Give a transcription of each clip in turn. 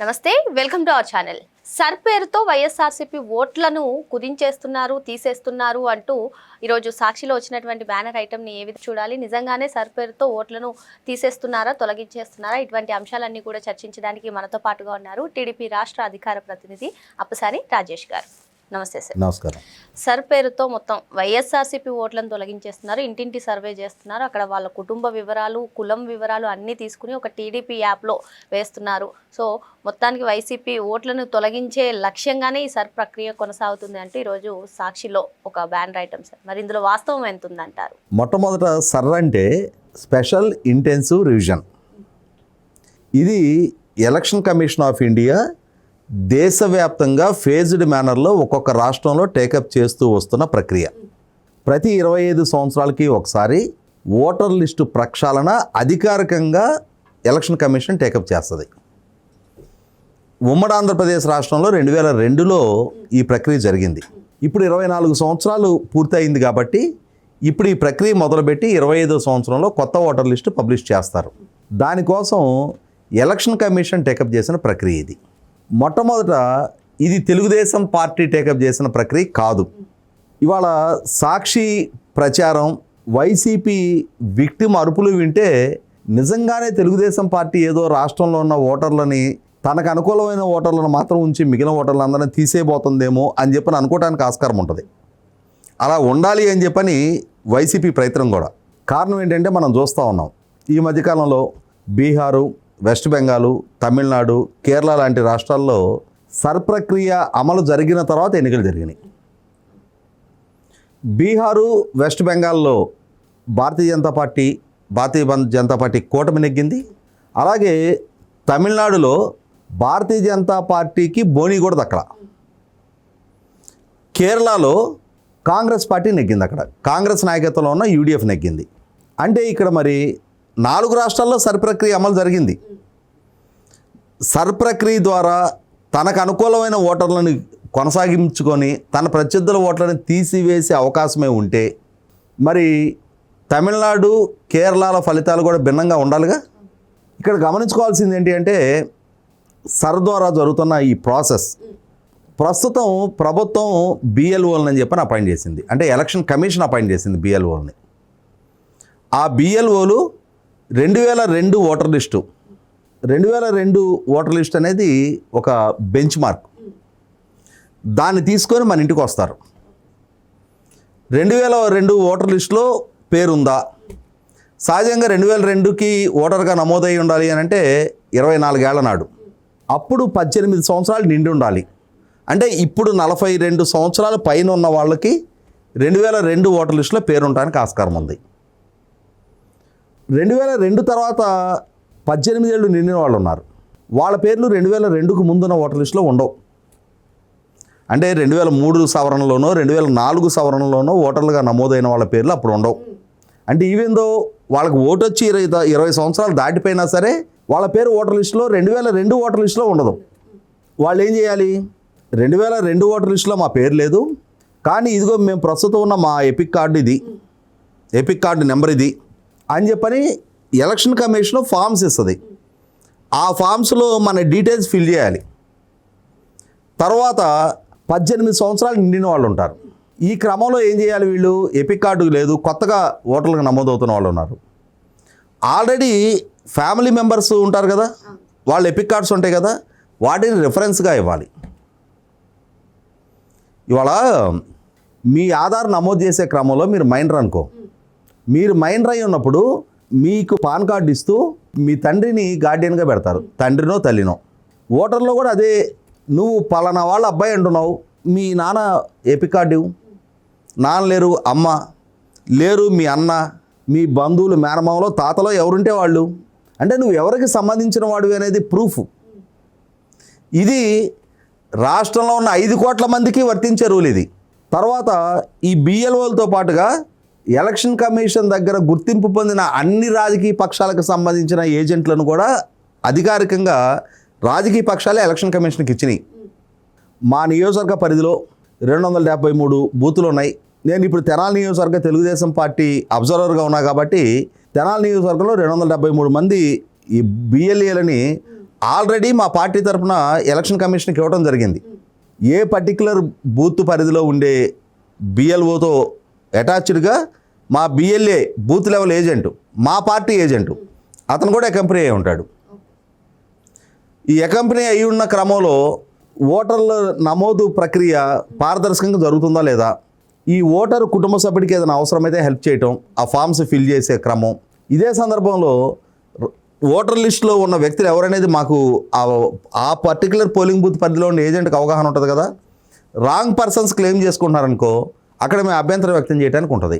నమస్తే, welcome to our channel. Sir పేరుతో వైఎస్ఆర్సీపీ ఓట్లను కుదించేస్తున్నారు, తీసేస్తున్నారు అంటూ ఈరోజు సాక్షిలో వచ్చినటువంటి బ్యానర్ ఐటమ్ని ఏ విధంగా చూడాలి? నిజంగానే సర్ పేరుతో ఓట్లను తీసేస్తున్నారా, తొలగించేస్తున్నారా? ఇటువంటి అంశాలన్నీ కూడా చర్చించడానికి మనతో పాటుగా ఉన్నారు టీడీపీ రాష్ట్ర అధికార ప్రతినిధి అప్పసాని రాజేష్ గారు. నమస్తే సార్. నమస్కారం. సర్ పేరుతో మొత్తం వైఎస్ఆర్సీపీ ఓట్లను తొలగించేస్తున్నారు, ఇంటింటి సర్వే చేస్తున్నారు, అక్కడ వాళ్ళ కుటుంబ వివరాలు, కులం వివరాలు అన్నీ తీసుకుని ఒక టీడీపీ యాప్లో వేస్తున్నారు. సో మొత్తానికి వైసీపీ ఓట్లను తొలగించే లక్ష్యంగానే ఈ సర్ ప్రక్రియ కొనసాగుతుంది అంటే ఈరోజు సాక్షిలో ఒక బ్యానర్ ఐటమ్ సార్. మరి ఇందులో వాస్తవం ఎంత ఉందంటారు? మొట్టమొదట సర్ అంటే స్పెషల్ ఇంటెన్సివ్ రివిజన్. ఇది ఎలక్షన్ కమిషన్ ఆఫ్ ఇండియా దేశవ్యాప్తంగా ఫేజ్డ్ మేనర్లో ఒక్కొక్క రాష్ట్రంలో టేకప్ చేస్తూ వస్తున్న ప్రక్రియ. ప్రతి 25 సంవత్సరాలకి ఒకసారి ఓటర్ లిస్టు ప్రక్షాళన అధికారికంగా ఎలక్షన్ కమిషన్ టేకప్ చేస్తుంది. ఉమ్మడి ఆంధ్రప్రదేశ్ రాష్ట్రంలో 2002లో ఈ ప్రక్రియ జరిగింది. ఇప్పుడు 24 సంవత్సరాలు పూర్తయింది కాబట్టి ఇప్పుడు ఈ ప్రక్రియ మొదలుపెట్టి 25వ సంవత్సరంలో కొత్త ఓటర్ లిస్టు పబ్లిష్ చేస్తారు. దానికోసం ఎలక్షన్ కమిషన్ టేకప్ చేసిన ప్రక్రియ ఇది. మొట్టమొదట ఇది తెలుగుదేశం పార్టీ టేకప్ చేసిన ప్రక్రియ కాదు. ఇవాళ సాక్షి ప్రచారం, వైసీపీ విక్టిమ్ అరుపులు వింటే నిజంగానే తెలుగుదేశం పార్టీ ఏదో రాష్ట్రంలో ఉన్న ఓటర్లని, తనకు అనుకూలమైన ఓటర్లను మాత్రం ఉంచి మిగిలిన ఓటర్లందరినీ తీసేయబోతుందేమో అని చెప్పని అనుకోవడానికి ఆస్కారం ఉంటుంది. అలా ఉండాలి అని చెప్పని వైసీపీ ప్రయత్నం కూడా. కారణం ఏంటంటే మనం చూస్తూ ఉన్నాం ఈ మధ్యకాలంలో బీహారు, వెస్ట్ బెంగాల్, తమిళనాడు, కేరళ లాంటి రాష్ట్రాల్లో సర్ ప్రక్రియ అమలు జరిగిన తర్వాత ఎన్నికలు జరిగినాయి. బీహారు, వెస్ట్ బెంగాల్లో భారతీయ జనతా పార్టీ కూటమి నెగ్గింది. అలాగే తమిళనాడులో భారతీయ జనతా పార్టీకి బోని కూడా దక్కల. కేరళలో కాంగ్రెస్ పార్టీ నెగ్గింది. అక్కడ కాంగ్రెస్ నాయకత్వంలో ఉన్న యూడిఎఫ్ నెగ్గింది. అంటే ఇక్కడ మరి 4 రాష్ట్రాల్లో సర్ ప్రక్రియ అమలు జరిగింది. సర్ ప్రక్రియ ద్వారా తనకు అనుకూలమైన ఓటర్లను కొనసాగించుకొని తన ప్రత్యర్థుల ఓట్లను తీసివేసే అవకాశమే ఉంటే మరి తమిళనాడు, కేరళల ఫలితాలు కూడా భిన్నంగా ఉండాలిగా. ఇక్కడ గమనించుకోవాల్సింది ఏంటి అంటే సర్ ద్వారా జరుగుతున్న ఈ ప్రాసెస్ ప్రస్తుతం ప్రభుత్వం బిఎల్ఓలని చెప్పని అపాయింట్ చేసింది. అంటే ఎలక్షన్ కమిషన్ అపాయింట్ చేసింది బిఎల్ఓలని. ఆ బిఎల్ఓలు 2002 ఓటర్ లిస్టు, 2002 ఓటర్ లిస్ట్ అనేది ఒక బెంచ్ మార్క్. దాన్ని తీసుకొని మన ఇంటికి వస్తారు. 2002 ఓటర్ లిస్టులో పేరుందా? సహజంగా 2002కి ఓటర్గా నమోదై ఉండాలి అని అంటే 24 ఏళ్ల నాడు, అప్పుడు 18 సంవత్సరాలు నిండి ఉండాలి. అంటే ఇప్పుడు 42 సంవత్సరాల పైన ఉన్న వాళ్ళకి 2002 ఓటర్ లిస్టులో పేరు ఉండడానికి ఆస్కారం ఉంది. 2002 తర్వాత 18 ఏళ్ళు నిండిన వాళ్ళు ఉన్నారు. వాళ్ళ పేర్లు 2002కు ముందున్న ఓటర్ లిస్టులో ఉండవు. అంటే 2003 సవరణలోనో 2004 సవరణలోనో ఓటర్లుగా నమోదైన వాళ్ళ పేర్లు అప్పుడు ఉండవు. అంటే ఈవెందో వాళ్ళకి ఓటు వచ్చి 20 సంవత్సరాలు దాటిపోయినా సరే వాళ్ళ పేరు ఓటర్ లిస్టులో 2002 ఓటర్ లిస్టులో ఉండదు. వాళ్ళు ఏం చేయాలి? 2002 ఓటర్ లిస్టులో మా పేరు లేదు, కానీ ఇదిగో మేము ప్రస్తుతం ఉన్న మా ఎపిక్ కార్డు నెంబర్ ఇది అని చెప్పని ఎలక్షన్ కమిషన్ ఫామ్స్ ఇస్తుంది. ఆ ఫామ్స్లో మన డీటెయిల్స్ ఫిల్ చేయాలి. తర్వాత 18 సంవత్సరాలు నిండిన వాళ్ళు ఉంటారు. ఈ క్రమంలో ఏం చేయాలి? వీళ్ళు ఎపిక్ కార్డు లేదు, కొత్తగా ఓటర్లకు నమోదవుతున్న వాళ్ళు ఉన్నారు. ఆల్రెడీ ఫ్యామిలీ మెంబర్స్ ఉంటారు కదా, వాళ్ళు ఎపిక్ కార్డ్స్ ఉంటాయి కదా, వాటిని రిఫరెన్స్గా ఇవ్వాలి. ఇవాళ మీ ఆధార్ నమోదు చేసే క్రమంలో మీరు మైనర్ అనుకో, మీరు మైనర్ అయి ఉన్నప్పుడు మీకు పాన్ కార్డు ఇస్తూ మీ తండ్రిని గార్డియన్గా పెడతారు, తండ్రినో తల్లినో. ఓటర్లో కూడా అదే, నువ్వు పలానా వాళ్ళ అబ్బాయి అంటున్నావు, మీ నాన్న ఎపిక్ కార్డు ఇవ్వు. నాన్న లేరు, అమ్మ లేరు, మీ అన్న, మీ బంధువులు, మేనమామలో, తాతలో ఎవరుంటే వాళ్ళు, అంటే నువ్వు ఎవరికి సంబంధించిన వాడివి అనేది ప్రూఫ్. ఇది రాష్ట్రంలో ఉన్న 5 కోట్ల మందికి వర్తించే రూల్ ఇది. తర్వాత ఈ బిఎల్ఓలతో పాటుగా ఎలక్షన్ కమిషన్ దగ్గర గుర్తింపు పొందిన అన్ని రాజకీయ పక్షాలకు సంబంధించిన ఏజెంట్లను కూడా అధికారికంగా రాజకీయ పక్షాలే ఎలక్షన్ కమిషన్కి ఇచ్చినాయి. మా నియోజకవర్గ పరిధిలో 273 బూతులు ఉన్నాయి. నేను ఇప్పుడు తెనాలి నియోజకవర్గ తెలుగుదేశం పార్టీ అబ్జర్వర్గా ఉన్నా కాబట్టి తెనాలి నియోజకవర్గంలో 273 మంది ఈ బిఎల్ఏలని ఆల్రెడీ మా పార్టీ తరఫున ఎలక్షన్ కమిషన్కి ఇవ్వడం జరిగింది. ఏ పర్టికులర్ బూత్ పరిధిలో ఉండే బిఎల్ఓతో అటాచ్డ్గా మా బిఎల్ఏ బూత్ లెవెల్ ఏజెంట్, మా పార్టీ ఏజెంటు, అతను కూడా అకంపెనీ అయి ఉంటాడు. ఈ అకంపెనీ అయి ఉన్న క్రమంలో ఓటర్ల నమోదు ప్రక్రియ పారదర్శకంగా జరుగుతుందా లేదా, ఈ ఓటరు కుటుంబ సభ్యుడికి ఏదైనా అవసరమైతే హెల్ప్ చేయటం, ఆ ఫామ్స్ ఫిల్ చేసే క్రమం. ఇదే సందర్భంలో ఓటర్ లిస్టులో ఉన్న వ్యక్తులు ఎవరనేది మాకు ఆ పర్టికులర్ పోలింగ్ బూత్ పరిధిలో ఉన్న ఏజెంట్కి అవగాహన ఉంటుంది కదా. రాంగ్ పర్సన్స్ క్లెయిమ్ చేసుకుంటున్నారనుకో అక్కడ మేము అభ్యంతరం వ్యక్తం చేయడానికి ఉంటుంది.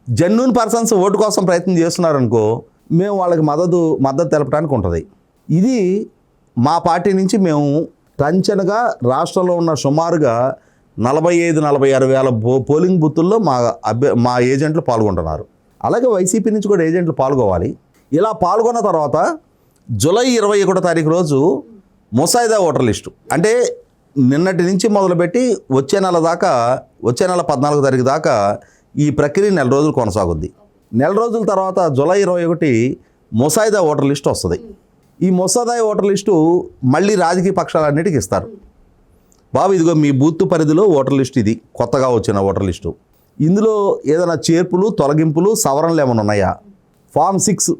జెన్యూన్ పర్సన్స్ ఓటు కోసం ప్రయత్నం చేస్తున్నారనుకో మేము వాళ్ళకి మద్దతు తెలపడానికి ఉంటుంది. ఇది మా పార్టీ నుంచి మేము టంచనగా రాష్ట్రంలో ఉన్న సుమారుగా 45-46 వేల పోలింగ్ బూతుల్లో మా ఏజెంట్లు పాల్గొంటున్నారు. అలాగే వైసీపీ నుంచి కూడా ఏజెంట్లు పాల్గొవాలి. ఇలా పాల్గొన్న తర్వాత జూలై 21 తారీఖు రోజు ముసాయిదా ఓటర్ లిస్టు, అంటే నిన్నటి నుంచి మొదలుపెట్టి వచ్చే నెల 14 తారీఖు దాకా ఈ ప్రక్రియ 4 రోజులు కొనసాగుద్ది. 4 రోజుల తర్వాత జూలై 21 ముసాయిదా ఓటర్ లిస్టు వస్తుంది. ఈ ముసాయిదా ఓటర్ లిస్టు మళ్ళీ రాజకీయ పక్షాలన్నిటికీ ఇస్తారు. బాబు ఇదిగో మీ బూత్ పరిధిలో ఓటర్ లిస్టు, ఇది కొత్తగా వచ్చిన ఓటర్ లిస్టు, ఇందులో ఏదైనా చేర్పులు, తొలగింపులు, సవరణలు ఏమైనా ఉన్నాయా, ఫామ్ 6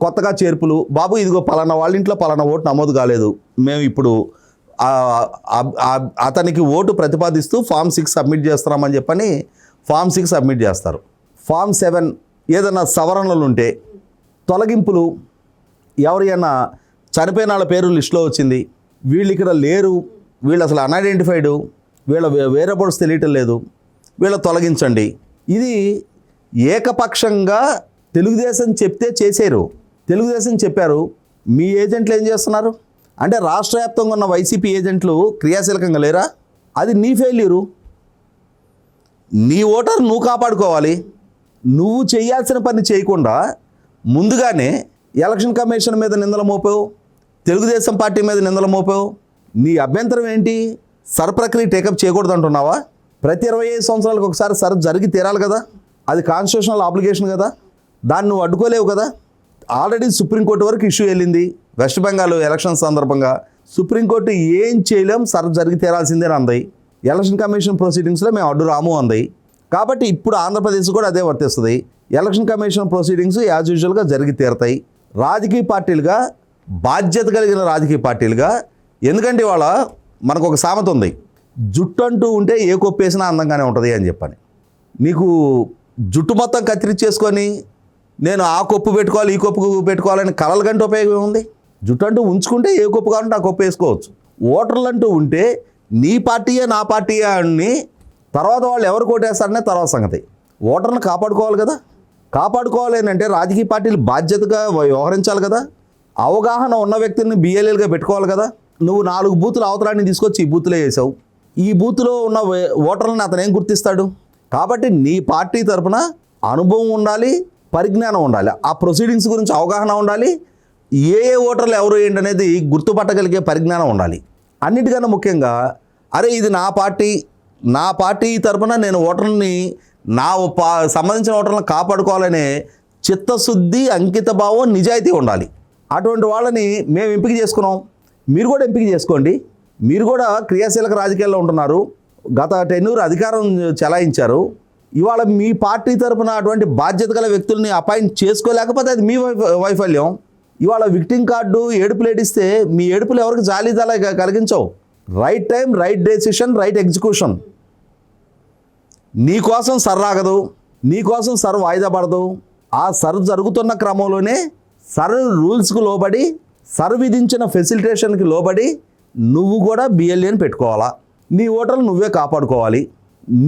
కొత్తగా చేర్పులు, బాబు ఇదిగో పలానా వాళ్ళ ఇంట్లో పలానా ఓటు నమోదు కాలేదు, మేము ఇప్పుడు అతనికి ఓటు ప్రతిపాదిస్తూ ఫామ్ 6 సబ్మిట్ చేస్తున్నామని చెప్పని ఫామ్ 6 సబ్మిట్ చేస్తారు. ఫామ్ 7 ఏదైనా సవరణలు ఉంటే, తొలగింపులు, ఎవరైనా చనిపోయిన వాళ్ళ పేరు లిస్టులో వచ్చింది, వీళ్ళు ఇక్కడ లేరు, వీళ్ళు అసలు అన్ఐడెంటిఫైడ్, వీళ్ళ వేరబోర్డ్స్ తెలియటం లేదు, వీళ్ళ తొలగించండి. ఇది ఏకపక్షంగా తెలుగుదేశం చెప్తే చేశారు. తెలుగుదేశం చెప్పారు, మీ ఏజెంట్లు ఏం చేస్తున్నారు అంటే రాష్ట్ర వ్యాప్తంగా ఉన్న వైసీపీ ఏజెంట్లు క్రియాశీలకంగా లేరా? అది నీ ఫెయిల్యూరు. నీ ఓటర్ నువ్వు కాపాడుకోవాలి. నువ్వు చేయాల్సిన పని చేయకుండా ముందుగానే ఎలక్షన్ కమిషన్ మీద నిందలు మోపావు, తెలుగుదేశం పార్టీ మీద నిందలు మోపావు. నీ అభ్యంతరం ఏంటి? సర్ ప్రక్రియ టేకప్ చేయకూడదు అంటున్నావా? ప్రతి 25 సంవత్సరాలకు ఒకసారి సర్ జరిగి తీరాలి కదా, అది కాన్స్టిట్యూషనల్ ఆబ్లిగేషన్ కదా, దాన్ని నువ్వు అడ్డుకోలేవు కదా. ఆల్రెడీ సుప్రీంకోర్టు వరకు ఇష్యూ వెళ్ళింది వెస్ట్ బెంగాల్ ఎలక్షన్ సందర్భంగా. సుప్రీంకోర్టు ఏం చేయలేం, సర్ జరిగి తీరాల్సిందే అంది. ఎలక్షన్ కమిషన్ ప్రొసీడింగ్స్లో మేము అడ్డు రాము అంది. కాబట్టి ఇప్పుడు ఆంధ్రప్రదేశ్ కూడా అదే వర్తిస్తుంది. ఎలక్షన్ కమిషన్ ప్రొసీడింగ్స్ యాజ్ యూజువల్గా జరిగి తీరతాయి. రాజకీయ పార్టీలుగా, బాధ్యత కలిగిన రాజకీయ పార్టీలుగా, ఎందుకంటే ఇవాళ మనకు ఒక సామెత ఉంది, జుట్టు అంటూ ఉంటే ఏ కొప్పేసినా అందంగానే ఉంటుంది అని చెప్పని. నీకు జుట్టు మొత్తం కత్తిరించేసుకొని నేను ఆ కొప్పు పెట్టుకోవాలి, ఈ కొప్పు పెట్టుకోవాలని కలలు గంటే ఉపయోగం ఉంది. జుట్టు అంటూ ఉంచుకుంటే ఏ కొప్పు కావాలంటే ఆ కొప్పు వేసుకోవచ్చు. ఓటర్లు అంటూ ఉంటే నీ పార్టీయే నా పార్టీయే అని తర్వాత వాళ్ళు ఎవరు కోటేస్తారనే తర్వాత సంగతి. ఓటర్లను కాపాడుకోవాలి కదా. కాపాడుకోవాలి అంటే రాజకీయ పార్టీలు బాధ్యతగా వ్యవహరించాలి కదా. అవగాహన ఉన్న వ్యక్తిని బిఎల్ఏలుగా పెట్టుకోవాలి కదా. నువ్వు 4 బూతులు అవతరాన్ని తీసుకొచ్చి ఈ బూతులో వేసావు. ఈ బూత్లో ఉన్న ఓటర్లను అతను ఏం గుర్తిస్తాడు? కాబట్టి నీ పార్టీ తరఫున అనుభవం ఉండాలి, పరిజ్ఞానం ఉండాలి, ఆ ప్రొసీడింగ్స్ గురించి అవగాహన ఉండాలి, ఏ ఓటర్లు ఎవరు ఏంటనేది గుర్తుపట్టగలిగే పరిజ్ఞానం ఉండాలి. అన్నిటికన్నా ముఖ్యంగా అరే ఇది నా పార్టీ తరఫున నేను ఓటర్ని సంబంధించిన ఓటర్లను కాపాడుకోవాలనే చిత్తశుద్ధి, అంకిత భావం, నిజాయితీ ఉండాలి. అటువంటి వాళ్ళని మేము ఎంపిక చేసుకున్నాం. మీరు కూడా ఎంపిక చేసుకోండి. మీరు కూడా క్రియాశీలక రాజకీయాల్లో ఉంటున్నారు, గత 10 years అధికారం చెలాయించారు. ఇవాళ మీ పార్టీ తరఫున అటువంటి బాధ్యత గల వ్యక్తుల్ని అపాయింట్ చేసుకోలేకపోతే అది మీ వైఫల్యం. ఇవాళ విక్టింగ్ కార్డు ఏడుపులు ఏడిస్తే మీ ఏడుపులు ఎవరికి జాలీదలా కలిగించవు. Right time, right decision, right execution. నీ కోసం సర్ రాగదు, నీ కోసం సర్ వాయిదా పడదు. ఆ సర్ జరుగుతున్న క్రమంలోనే సర్ రూల్స్కు లోబడి, సర్ విధించిన ఫెసిలిటేషన్కి లోబడి నువ్వు కూడా బిఎల్ఏని పెట్టుకోవాలా. నీ ఓటర్లు నువ్వే కాపాడుకోవాలి.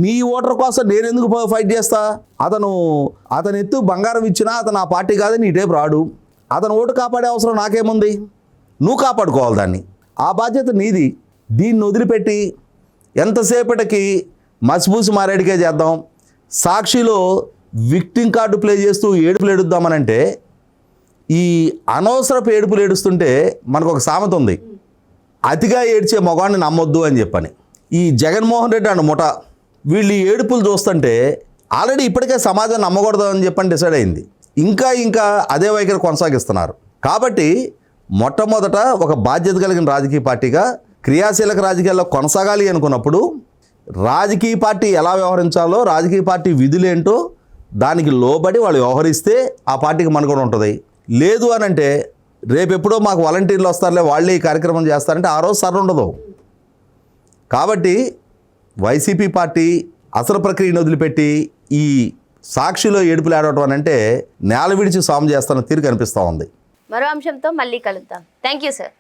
నీ ఓటర్ కోసం నేను ఎందుకు ఫైట్ చేస్తా? అతను ఎత్తు బంగారం ఇచ్చినా అతను ఆ పార్టీ కాదని ఈ టైపు రాడు. అతను ఓటు కాపాడే అవసరం నాకేముంది? నువ్వు కాపాడుకోవాలి దాన్ని. ఆ బాధ్యత నీది. దీన్ని వదిలిపెట్టి ఎంతసేపటికి మసిపూసి మారేడికే చేద్దాం, సాక్షిలో విక్టింగ్ కార్డు ప్లే చేస్తూ ఏడుపులు ఏడుద్దామనంటే, ఈ అనవసరపు ఏడుపులు ఏడుస్తుంటే మనకు ఒక సామెత ఉంది, అతిగా ఏడ్చే మొగాన్ని నమ్మొద్దు అని చెప్పని. ఈ జగన్మోహన్ రెడ్డి అండ్ ముఠ వీళ్ళు ఈ ఏడుపులు చూస్తుంటే ఆల్రెడీ ఇప్పటికే సమాజం నమ్మకూడదు అని చెప్పని డిసైడ్ అయింది. ఇంకా అదే వైఖరి కొనసాగిస్తున్నారు. కాబట్టి మొట్టమొదట ఒక బాధ్యత కలిగిన రాజకీయ పార్టీగా క్రియాశీలక రాజకీయాల్లో కొనసాగాలి అనుకున్నప్పుడు రాజకీయ పార్టీ ఎలా వ్యవహరించాలో, రాజకీయ పార్టీ విధులేంటో దానికి లోబడి వాళ్ళు వ్యవహరిస్తే ఆ పార్టీకి మనుగడ ఉంటుంది. లేదు అని అంటే రేపెప్పుడో మాకు వాలంటీర్లు వస్తారులే, వాళ్ళే ఈ కార్యక్రమం చేస్తారంటే ఆ రోజు సర్ ఉండదు. కాబట్టి వైసీపీ పార్టీ అసలు ప్రక్రియను వదిలిపెట్టి ఈ సాక్షిలో ఏడుపులు ఆడటం అని అంటే నేల విడిచి సాము చేస్తున్న తీరు కనిపిస్తూ ఉంది. మరో అంశంతో మళ్ళీ కలుద్దాం. Thank you sir.